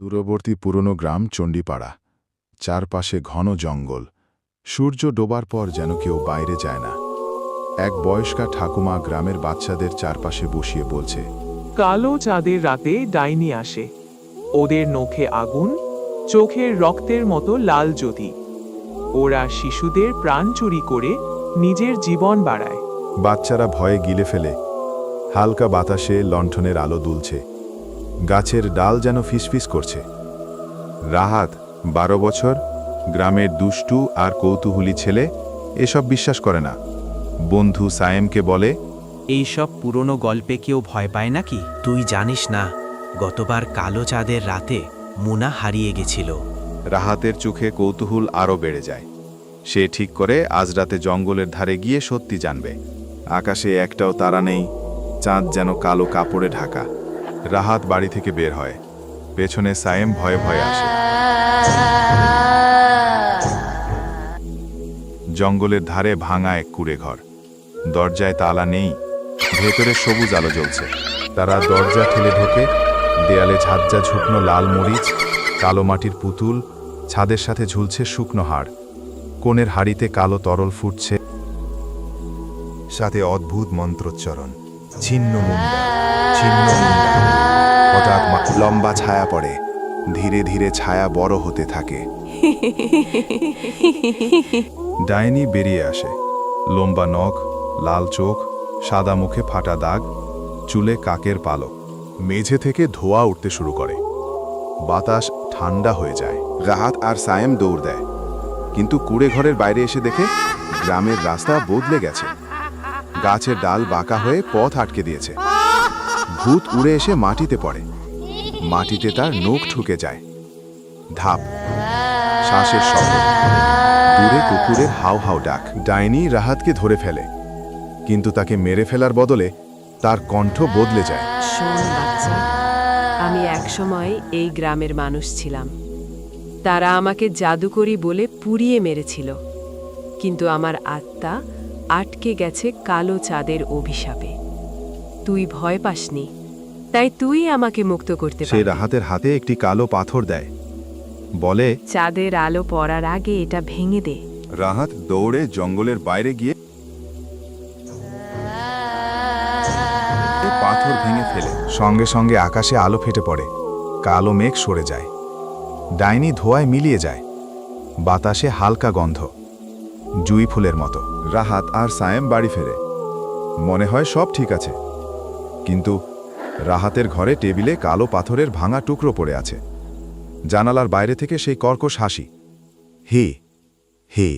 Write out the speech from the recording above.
দূরবর্তী পুরনো গ্রাম চণ্ডীপাড়া। চারপাশে ঘন জঙ্গল। সূর্য ডোবার পর যেন কেউ বাইরে যায় না। এক বয়স্কা ঠাকুমা গ্রামের বাচ্চাদের চারপাশে বসিয়ে বলছে, কালো চাঁদের রাতে ডাইনি আসে। ওদের নখে আগুন, চোখের রক্তের মতো লাল জ্যোতি। ওরা শিশুদের প্রাণ চুরি করে নিজের জীবন বাড়ায়। বাচ্চারা ভয়ে গিলে ফেলে। হালকা বাতাসে লণ্ঠনের আলো দুলছে। গাছের ডাল যেন ফিসফিস করছে। রাহাত 12 বছর, গ্রামের দুষ্টু আর কৌতূহলী ছেলে, এসব বিশ্বাস করে না। বন্ধু সায়েমকে বলে, এইসব পুরনো গল্পে কেউ ভয় পায় নাকি? তুই জানিস না, গতবার কালো চাঁদের রাতে মুনা হারিয়ে গেছিল। রাহাতের চোখে কৌতূহল আরও বেড়ে যায়। সে ঠিক করে আজ রাতে জঙ্গলের ধারে গিয়ে সত্যি জানবে। আকাশে একটাও তারা নেই, চাঁদ যেন কালো কাপড়ে ঢাকা। রাহাত বাড়ি থেকে বের হয়। পেছনে সায়েম ভয়ে ভয়ে আসে। জঙ্গলের ধারে ভাঙা এক কুঁড়ে ঘর। দরজায় তালা নেই, ভেতরে সবুজ আলো জ্বলছে। তারা দরজা ঠেলে ঢোকে। দেয়ালে ঝাঁঝা ঝুঁকনো লাল মরিচ, কালো মাটির পুতুল, ছাদের সাথে ঝুলছে শুকনো হাড়। কোণের হাড়িতে কালো তরল ফুটছে, সাথে অদ্ভুত মন্ত্রোচ্চারণ। ছিন্ন মুন্ডা, ছিন্ন মুন্ডা। হঠাৎ লম্বা ছায়া পড়ে। ধীরে ধীরে ছায়া বড় হতে থাকে। ডাইনি বেরিয়ে আসে। লম্বা নখ, লাল চোখ, সাদা মুখে ফাটা দাগ, চুলে কাকের পালক। মেঝে থেকে ধোঁয়া উঠতে শুরু করে। বাতাস ঠান্ডা হয়ে যায়। রাহাত আর সায়েম দৌড় দেয়, কিন্তু কুড়ে ঘরের বাইরে এসে দেখে গ্রামের রাস্তা বদলে গেছে। গাছের ডাল বাঁকা হয়ে পথ আটকে দিয়েছে। ভূত উড়ে এসে মাটিতে পড়ে। মাটিতে তার নখ ঠুকে যায়। ধাপ, শ্বাসের শব্দ, দূরে কুকুরের হাউ হাউ ডাক। ডাইনি রাহাতকে ধরে ফেলে, কিন্তু তাকে মেরে ফেলার বদলে তার কণ্ঠ বদলে যায়। শোন বাচ্চা, আমি একসময় এই গ্রামের মানুষ ছিলাম। তারা আমাকে জাদুকরি বলে পুড়িয়ে মেরেছিল, কিন্তু আমার আত্মা আটকে গেছে কালো চাঁদের অভিশাপে। তুই ভয় পাসনি, তাই তুই আমাকে মুক্ত করতে সে পারবি। রাহাতের হাতে একটি কালো পাথর দেয়, বলে, চাঁদের আলো পড়ার আগে এটা ভেঙে দে। রাহাত দৌড়ে জঙ্গলের বাইরে গিয়ে পাথর ভেঙে ফেলে। সঙ্গে সঙ্গে আকাশে আলো ফেটে পড়ে। কালো মেঘ সরে যায়। ডাইনি ধোঁয়ায় মিলিয়ে যায়। বাতাসে হালকা গন্ধ, জুঁই ফুলের মতো। রাহাত আর সায়েম বাড়ি ফেরে। মনে হয় সব ঠিক আছে, কিন্তু রাহাতের ঘরে টেবিলে কালো পাথরের ভাঙা টুকরো পড়ে আছে। জানালার বাইরে থেকে সেই কর্কশ হাসি। হে হে।